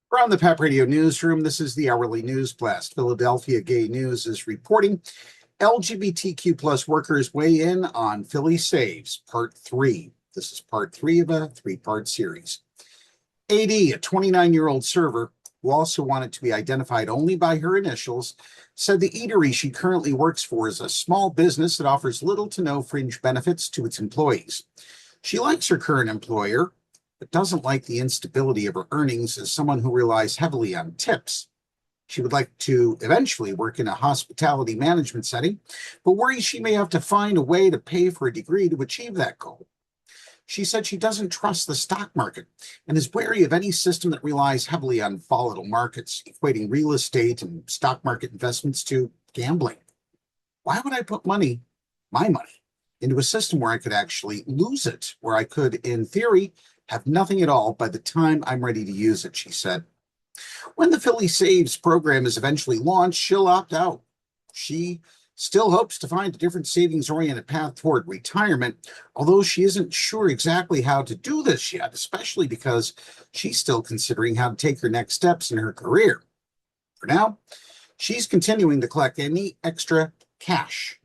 From the PEP Radio Newsroom, this is the hourly news blast. Philadelphia Gay News is reporting LGBTQ plus workers weigh in on PhillySaves, Part 3. This is Part 3 of a three-part series. AD, a 29-year-old server who also wanted to be identified only by her initials, said the eatery she currently works for is a small business that offers little to no fringe benefits to its employees. She likes her current employer, but doesn't like the instability of her earnings as someone who relies heavily on tips. She would like to eventually work in a hospitality management setting, but worries she may have to find a way to pay for a degree to achieve that goal. She said she doesn't trust the stock market and is wary of any system that relies heavily on volatile markets, equating real estate and stock market investments to gambling. Why would I put my money, into a system where I could actually lose it, where I could, in theory, have nothing at all by the time I'm ready to use it, she said. When the PhillySaves program is eventually launched, she'll opt out. She still hopes to find a different savings-oriented path toward retirement, although she isn't sure exactly how to do this yet, especially because she's still considering how to take her next steps in her career. For now, she's continuing to collect any extra cash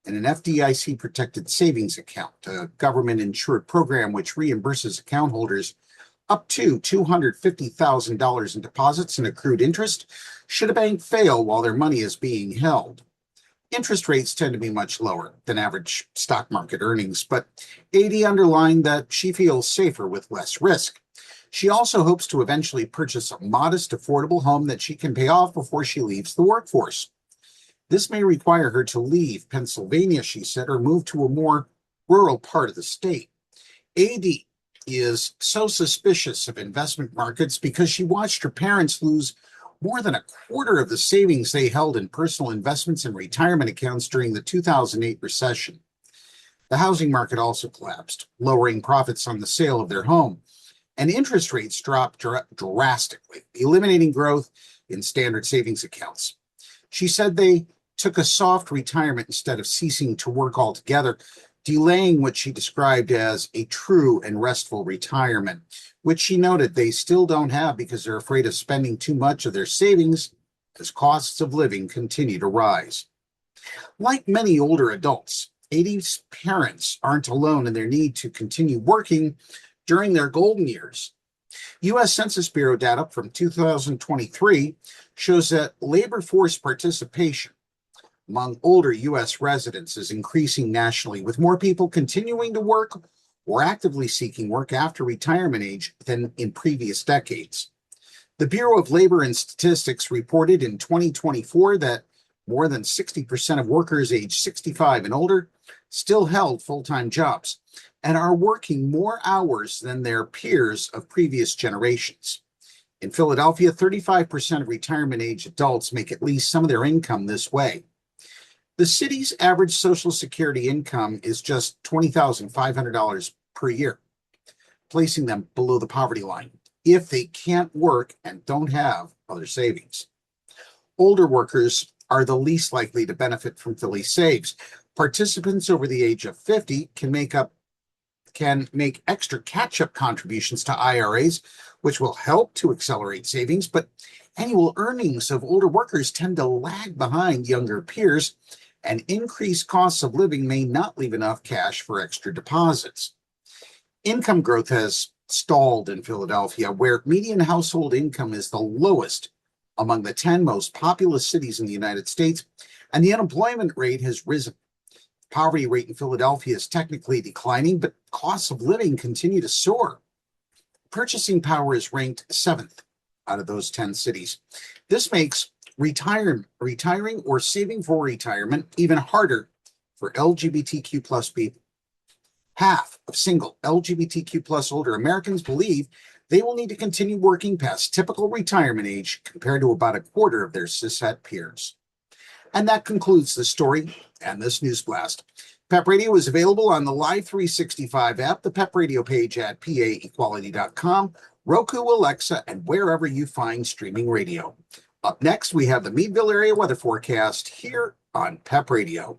in an FDIC-protected savings account, a government-insured program which reimburses account holders up to $250,000 in deposits and accrued interest should a bank fail while their money is being held. Interest rates tend to be much lower than average stock market earnings, but AD underlined that she feels safer with less risk. She also hopes to eventually purchase a modest, affordable home that she can pay off before she leaves the workforce. This may require her to leave Pennsylvania, she said, or move to a more rural part of the state. AD is so suspicious of investment markets because she watched her parents lose more than a quarter of the savings they held in personal investments and retirement accounts during the 2008 recession. The housing market also collapsed, lowering profits on the sale of their home, and interest rates dropped drastically, eliminating growth in standard savings accounts. She said they took a soft retirement instead of ceasing to work altogether, delaying what she described as a true and restful retirement, which she noted they still don't have because they're afraid of spending too much of their savings as costs of living continue to rise. Like many older adults, AD's parents aren't alone in their need to continue working during their golden years. U.S. Census Bureau data from 2023 shows that labor force participation among older U.S. residents is increasing nationally, with more people continuing to work or actively seeking work after retirement age than in previous decades. The Bureau of Labor and Statistics reported in 2024 that more than 60% of workers aged 65 and older still held full-time jobs and are working more hours than their peers of previous generations. In Philadelphia, 35% of retirement-age adults make at least some of their income this way. The city's average Social Security income is just $20,500 per year, placing them below the poverty line if they can't work and don't have other savings. Older workers are the least likely to benefit from PhillySaves. Participants over the age of 50 can make extra catch-up contributions to IRAs, which will help to accelerate savings, but annual earnings of older workers tend to lag behind younger peers, and increased costs of living may not leave enough cash for extra deposits. Income growth has stalled in Philadelphia, where median household income is the lowest among the 10 most populous cities in the United States, and the unemployment rate has risen. The poverty rate in Philadelphia is technically declining, but costs of living continue to soar. Purchasing power is ranked 7th out of those 10 cities. This makes retiring or saving for retirement even harder for LGBTQ plus people. Half of single LGBTQ plus older Americans believe they will need to continue working past typical retirement age compared to about a quarter of their cishet peers. And that concludes the story and this news blast. PEP Radio is available on the Live 365 app, the PEP Radio page at paequality.com, Roku, Alexa, and wherever you find streaming radio. Up next, we have the Meadville area weather forecast here on PEP Radio.